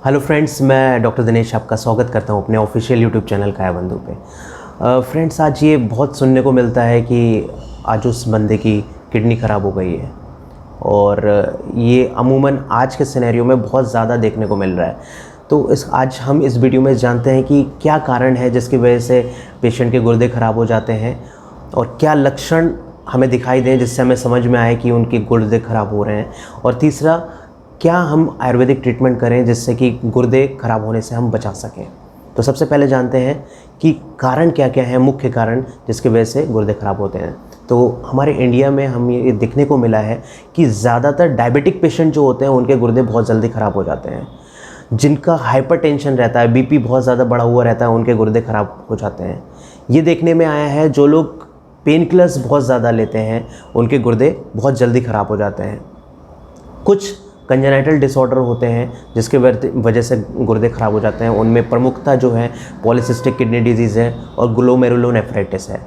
Hello friends, मैं doctor Dinesh आपका स्वागत करता हूं अपने ऑफिशियल यूट्यूब चैनल कायाबंधु पे। फ्रेंड्स, आज ये बहुत सुनने को मिलता है कि आज उस बंदे की किडनी ख़राब हो गई है और ये अमूमन आज के सिनेरियो में बहुत ज़्यादा देखने को मिल रहा है। तो आज हम इस वीडियो में जानते हैं कि क्या कारण है जिसकी वजह से पेशेंट के गुर्दे ख़राब हो जाते हैं और क्या लक्षण हमें दिखाई दें जिससे हमें समझ में आए कि उनके गुर्दे ख़राब हो रहे हैं। और तीसरा, क्या हम आयुर्वेदिक ट्रीटमेंट करें जिससे कि गुर्दे ख़राब होने से हम बचा सकें। तो सबसे पहले जानते हैं कि कारण क्या क्या है, मुख्य कारण जिसकी वजह से गुर्दे ख़राब होते हैं। तो हमारे इंडिया में हम ये देखने को मिला है कि ज़्यादातर डायबिटिक पेशेंट जो होते हैं उनके गुर्दे बहुत जल्दी ख़राब हो जाते हैं। जिनका हाइपरटेंशन रहता है, बीपी बहुत ज़्यादा बढ़ा हुआ रहता है, उनके गुर्दे ख़राब हो जाते हैं। ये देखने में आया है जो लोग पेन किलर्स बहुत ज़्यादा लेते हैं उनके गुर्दे बहुत जल्दी ख़राब हो जाते हैं। कुछ कंजेनाइटल डिसऑर्डर होते हैं जिसके वजह से गुर्दे ख़राब हो जाते हैं। उनमें प्रमुखता जो है पॉलीसिस्टिक किडनी डिजीज़ है और ग्लोमेरुलोनेफ्राइटिस है।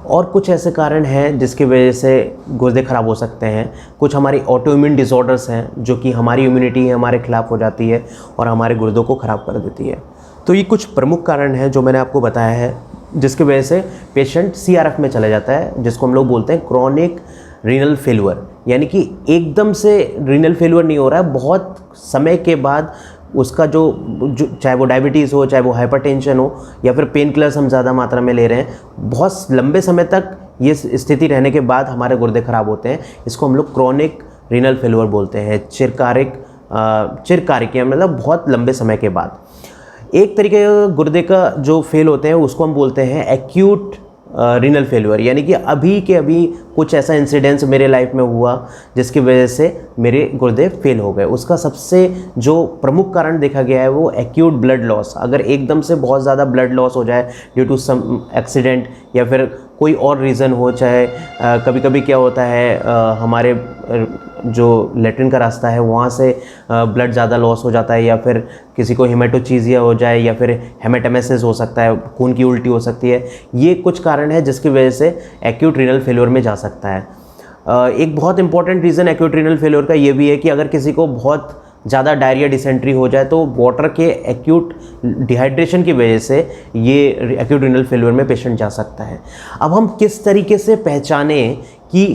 और कुछ ऐसे कारण हैं जिसकी वजह से गुर्दे ख़राब हो सकते हैं। कुछ हमारी ऑटोइम्यून डिसऑर्डर्स हैं जो कि हमारी इम्यूनिटी हमारे खिलाफ हो जाती है और हमारे गुर्दों को ख़राब कर देती है। तो ये कुछ प्रमुख कारण हैं जो मैंने आपको बताया है जिसकी वजह से पेशेंट CRF में चला जाता है, जिसको हम लोग बोलते हैं क्रॉनिक रीनल फेल्यूर। यानी कि एकदम से रीनल फेल्यूर नहीं हो रहा है, बहुत समय के बाद उसका जो चाहे वो डायबिटीज़ हो, चाहे वो हाइपरटेंशन हो या फिर पेन किलर्स हम ज़्यादा मात्रा में ले रहे हैं, बहुत लंबे समय तक ये स्थिति रहने के बाद हमारे गुर्दे ख़राब होते हैं। इसको हम लोग क्रॉनिक रीनल फेल्यूर बोलते हैं, चिरकारिक मतलब बहुत लंबे समय के बाद। एक तरीके का गुर्दे का जो फेल होते हैं उसको हम बोलते हैं एक्यूट रीनल फेल्यूर। यानी कि अभी के अभी कुछ ऐसा इंसिडेंस मेरे लाइफ में हुआ जिसकी वजह से मेरे गुर्दे फेल हो गए। उसका सबसे जो प्रमुख कारण देखा गया है वो एक्यूट ब्लड लॉस। अगर एकदम से बहुत ज़्यादा ब्लड लॉस हो जाए ड्यू टू सम एक्सीडेंट या फिर कोई और रीज़न हो, चाहे कभी कभी क्या होता है हमारे जो लेट्रिन का रास्ता है वहाँ से ब्लड ज़्यादा लॉस हो जाता है, या फिर किसी को हेमेटोचीज़िया हो जाए या फिर हेमेटेमेसिस हो सकता है, खून की उल्टी हो सकती है। ये कुछ कारण है जिसकी वजह से एक्यूट रीनल फेल्योर में जा सकता है। एक बहुत important reason acute renal failure का ये भी है कि अगर किसी को बहुत ज़्यादा डायरिया डिसेंट्री हो जाए तो वाटर के एक्यूट डिहाइड्रेशन की वजह से ये एक्यूट रीनल फेल्योर में पेशेंट जा सकता है। अब हम किस तरीके से पहचानें कि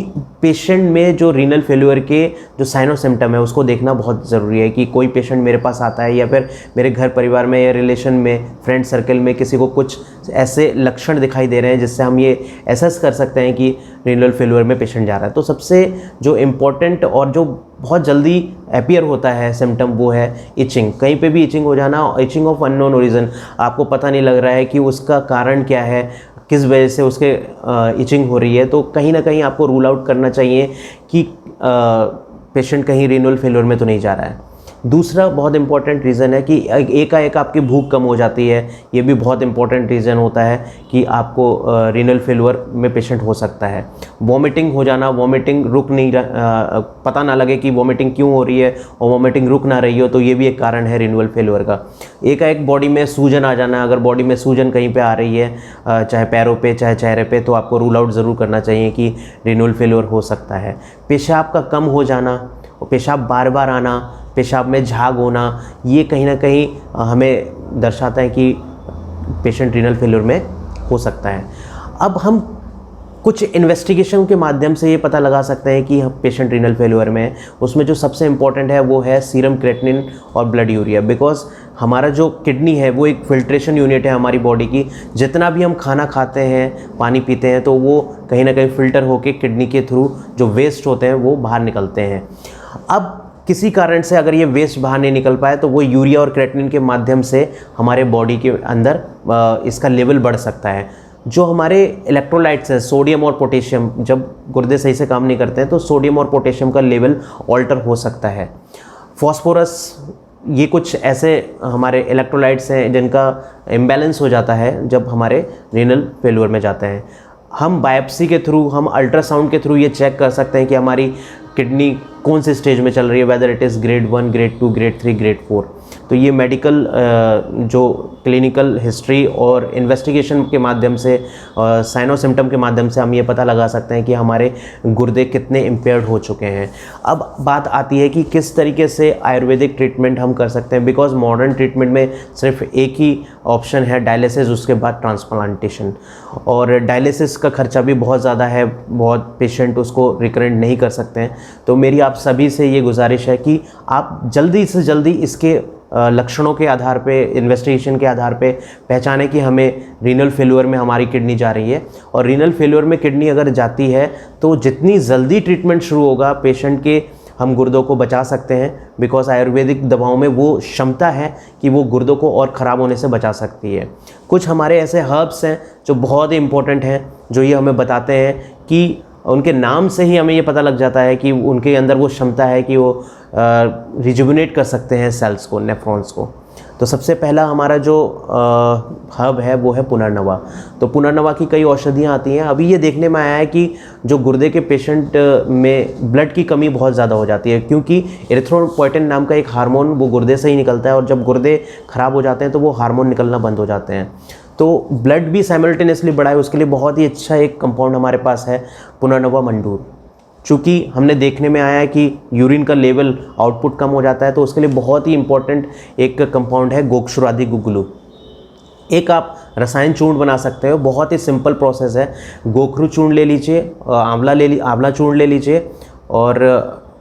पेशेंट में जो रीनल फेल्योर के जो साइन और सिम्टम है उसको देखना बहुत ज़रूरी है। कि कोई पेशेंट मेरे पास आता है या फिर मेरे घर परिवार में या रिलेशन में, फ्रेंड सर्कल में किसी को कुछ ऐसे लक्षण दिखाई दे रहे हैं जिससे हम ये एसेस कर सकते हैं कि रीनल फेल्योर में पेशेंट जा रहा है। तो सबसे जो इम्पोर्टेंट और जो बहुत जल्दी अपीयर होता है सिम्टम वो है इचिंग। कहीं पे भी इचिंग हो जाना, इचिंग ऑफ अननोन ओरिजिन, आपको पता नहीं लग रहा है कि उसका कारण क्या है, किस वजह से उसके इचिंग हो रही है। तो कहीं ना कहीं आपको रूल आउट करना चाहिए कि पेशेंट कहीं रीनल फेल्योर में तो नहीं जा रहा है। दूसरा बहुत इंपॉर्टेंट रीज़न है कि एकाएक आपकी भूख कम हो जाती है। ये भी बहुत इंपॉर्टेंट रीज़न होता है कि आपको रीनल फेल्योर में पेशेंट हो सकता है। वॉमिटिंग हो जाना, वॉमिटिंग रुक नहीं पता ना लगे कि वॉमिटिंग क्यों हो रही है और वॉमिटिंग रुक ना रही हो, तो ये भी एक कारण है रीनल फेल्योर का। एकाएक बॉडी में सूजन आ जाना, अगर बॉडी में सूजन कहीं पे आ रही है, चाहे पैरों पे चाहे चेहरे पे, तो आपको रूल आउट ज़रूर करना चाहिए कि रीनल फेल्योर हो सकता है। पेशाब का कम हो जाना और पेशाब बार बार आना, पेशाब में झाग होना, ये कहीं ना कहीं हमें दर्शाता है कि पेशेंट रीनल फेल्योर में हो सकता है। अब हम कुछ इन्वेस्टिगेशन के माध्यम से ये पता लगा सकते हैं कि पेशेंट रीनल फेल्योर में है। उसमें जो सबसे इम्पॉर्टेंट है वो है सीरम क्रेटिनिन और ब्लड यूरिया। बिकॉज हमारा जो किडनी है वो एक फिल्ट्रेशन यूनिट है हमारी बॉडी की। जितना भी हम खाना खाते हैं, पानी पीते हैं, तो वो कहीं ना कहीं फ़िल्टर होकर किडनी के थ्रू जो वेस्ट होते हैं वो बाहर निकलते हैं। अब किसी कारण से अगर ये वेस्ट बाहर नहीं निकल पाए तो वो यूरिया और क्रेटिनिन के माध्यम से हमारे बॉडी के अंदर इसका लेवल बढ़ सकता है। जो हमारे इलेक्ट्रोलाइट्स हैं, सोडियम और पोटेशियम, जब गुर्दे सही से काम नहीं करते हैं तो सोडियम और पोटेशियम का लेवल ऑल्टर हो सकता है। फॉस्फोरस, ये कुछ ऐसे हमारे इलेक्ट्रोलाइट्स हैं जिनका इम्बैलेंस हो जाता है जब हमारे रीनल फेल्योर में जाते हैं। हम बायोप्सी के थ्रू, हम अल्ट्रासाउंड के थ्रू ये चेक कर सकते हैं कि हमारी किडनी कौन से स्टेज में चल रही है, whether it is grade 1, grade 2, grade 3, grade 4। तो ये मेडिकल जो क्लिनिकल हिस्ट्री और इन्वेस्टिगेशन के माध्यम से, साइन और सिम्टम के माध्यम से हम ये पता लगा सकते हैं कि हमारे गुर्दे कितने इम्पेयर्ड हो चुके हैं। अब बात आती है कि किस तरीके से आयुर्वेदिक ट्रीटमेंट हम कर सकते हैं, बिकॉज मॉडर्न ट्रीटमेंट में सिर्फ एक ही ऑप्शन है, डायलिसिस, उसके बाद ट्रांसप्लांटेशन। और डायलिसिस का खर्चा भी बहुत ज़्यादा है, बहुत पेशेंट उसको रिकरेंट नहीं कर सकते हैं। तो मेरी आप सभी से ये गुजारिश है कि आप जल्दी से जल्दी इसके लक्षणों के आधार पे, इन्वेस्टिगेशन के आधार पे पहचानें कि हमें रीनल फेल्योर में हमारी किडनी जा रही है। और रीनल फेल्योर में किडनी अगर जाती है तो जितनी जल्दी ट्रीटमेंट शुरू होगा पेशेंट के, हम गुर्दों को बचा सकते हैं, बिकॉज आयुर्वेदिक दवाओं में वो क्षमता है कि वो गुर्दों को और ख़राब होने से बचा सकती है। कुछ हमारे ऐसे हर्ब्स हैं जो बहुत ही इंपॉर्टेंट हैं, जो ये हमें बताते हैं कि उनके नाम से ही हमें ये पता लग जाता है कि उनके अंदर वो क्षमता है कि वो रिजुविनेट कर सकते हैं सेल्स को, नेफ्रॉन्स को। तो सबसे पहला हमारा जो हर्ब है वो है पुनर्नवा। तो पुनर्नवा की कई औषधियाँ आती हैं। अभी ये देखने में आया है कि जो गुर्दे के पेशेंट में ब्लड की कमी बहुत ज़्यादा हो जाती है, क्योंकि एरिथ्रोपोएटिन नाम का एक हार्मोन वो गुर्दे से ही निकलता है, और जब गुर्दे ख़राब हो जाते हैं तो वो हार्मोन निकलना बंद हो जाते हैं। तो ब्लड भी साइमल्टेनियसली बढ़ा है, उसके लिए बहुत ही अच्छा एक कंपाउंड हमारे पास है, पुनर्नवा मंडूर। चूँकि हमने देखने में आया है कि यूरिन का लेवल, आउटपुट कम हो जाता है, तो उसके लिए बहुत ही इंपॉर्टेंट एक कंपाउंड है गोक्षुरादि गुग्गुलु। एक आप रसायन चूर्ण बना सकते हो, बहुत ही सिंपल प्रोसेस है। गोखरू चूर्ण ले लीजिए, आंवला चूर्ण ले लीजिए, और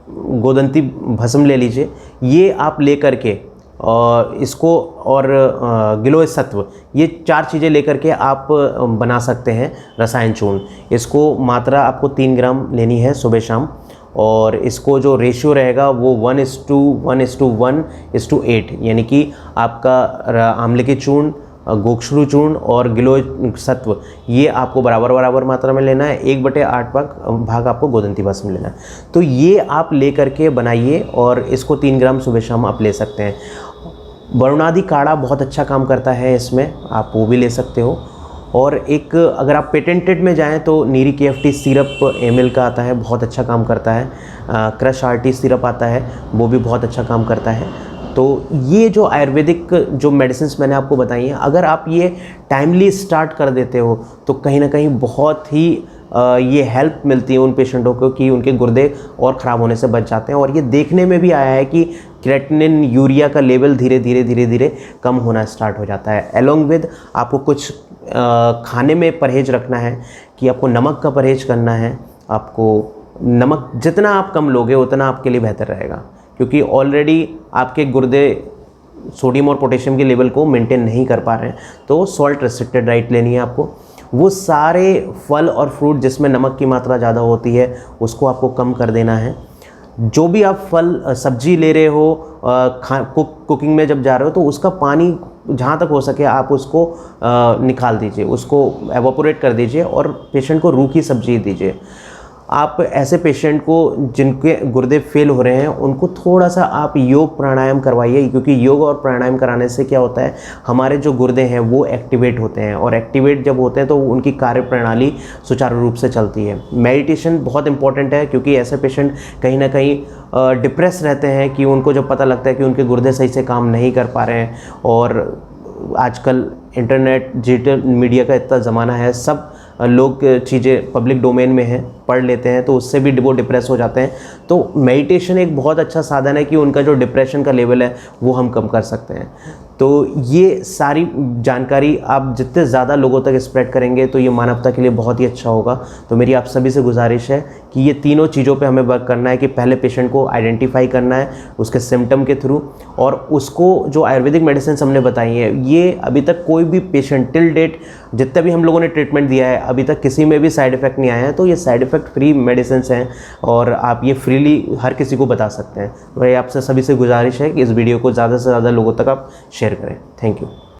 गोदंती भस्म ले लीजिए। ये आप ले करके इसको, और गिलोय सत्व, ये 4 चीज़ें लेकर के आप बना सकते हैं रसायन चूर्ण। इसको मात्रा आपको 3 ग्राम लेनी है सुबह शाम, और इसको जो रेशियो रहेगा वो 1:1:1:8, यानी कि आपका आंवले के चूर्ण, गोक्षरू चूर्ण और गिलोय सत्व, ये आपको बराबर बराबर मात्रा में लेना है। 1/8 भाग आपको गोदंती भस्म लेना है। तो ये आप ले करके बनाइए, और इसको 3 ग्राम सुबह शाम आप ले सकते हैं। वरुणादि काढ़ा बहुत अच्छा काम करता है, इसमें आप वो भी ले सकते हो। और एक अगर आप पेटेंटेड में जाएं तो नीरी KFT सिरप ml का आता है, बहुत अच्छा काम करता है। क्रश RT सिरप आता है, वो भी बहुत अच्छा काम करता है। तो ये जो आयुर्वेदिक जो मेडिसिन्स मैंने आपको बताई हैं, अगर आप ये टाइमली स्टार्ट कर देते हो तो कहीं ना कहीं बहुत ही ये हेल्प मिलती है उन पेशेंटों को कि उनके गुर्दे और ख़राब होने से बच जाते हैं। और ये देखने में भी आया है कि क्रेटिनिन, यूरिया का लेवल धीरे धीरे कम होना स्टार्ट हो जाता है। एलोंग विद आपको कुछ खाने में परहेज रखना है, कि आपको नमक का परहेज करना है। आपको नमक जितना आप कम लोगे उतना आपके लिए बेहतर रहेगा, क्योंकि ऑलरेडी आपके गुर्दे सोडियम और पोटेशियम के लेवल को मेंटेन नहीं कर पा रहे हैं। तो सॉल्ट रेस्ट्रिक्टेड डाइट लेनी है आपको। वो सारे फल और फ्रूट जिसमें नमक की मात्रा ज़्यादा होती है उसको आपको कम कर देना है। जो भी आप फल सब्जी ले रहे हो, कुकिंग में जब जा रहे हो, तो उसका पानी जहाँ तक हो सके आप उसको निकाल दीजिए, उसको एवापोरेट कर दीजिए, और पेशेंट को रूखी सब्जी दीजिए। आप ऐसे पेशेंट को जिनके गुर्दे फेल हो रहे हैं उनको थोड़ा सा आप योग प्राणायाम करवाइए, क्योंकि योग और प्राणायाम कराने से क्या होता है, हमारे जो गुर्दे हैं वो एक्टिवेट होते हैं, और एक्टिवेट जब होते हैं तो उनकी कार्य प्रणाली सुचारू रूप से चलती है। मेडिटेशन बहुत इंपॉर्टेंट है, क्योंकि ऐसे पेशेंट कहीं ना कहीं डिप्रेस रहते हैं कि उनको जब पता लगता है कि उनके गुर्दे सही से काम नहीं कर पा रहे हैं। और आजकल इंटरनेट, डिजिटल मीडिया का इतना ज़माना है, सब लोग चीज़ें पब्लिक डोमेन में हैं, पढ़ लेते हैं, तो उससे भी वो डिप्रेस हो जाते हैं। तो मेडिटेशन एक बहुत अच्छा साधन है कि उनका जो डिप्रेशन का लेवल है वो हम कम कर सकते हैं। तो ये सारी जानकारी आप जितने ज़्यादा लोगों तक स्प्रेड करेंगे तो ये मानवता के लिए बहुत ही अच्छा होगा। तो मेरी आप सभी से गुजारिश है कि ये तीनों चीज़ों पे हमें वर्क करना है, कि पहले पेशेंट को आइडेंटिफाई करना है उसके सिम्टम के थ्रू, और उसको जो आयुर्वेदिक मेडिसिन हमने बताई है, ये अभी तक कोई भी पेशेंट टिल डेट जितना भी हम लोगों ने ट्रीटमेंट दिया है अभी तक किसी में भी साइड इफ़ेक्ट नहीं आया है। तो ये साइड इफ़ेक्ट फ्री मेडिसिन हैं, और आप ये फ्रीली हर किसी को बता सकते हैं। वही आपसे सभी से गुजारिश है कि इस वीडियो को ज़्यादा से ज़्यादा लोगों तक आप शेयर करें। Thank you.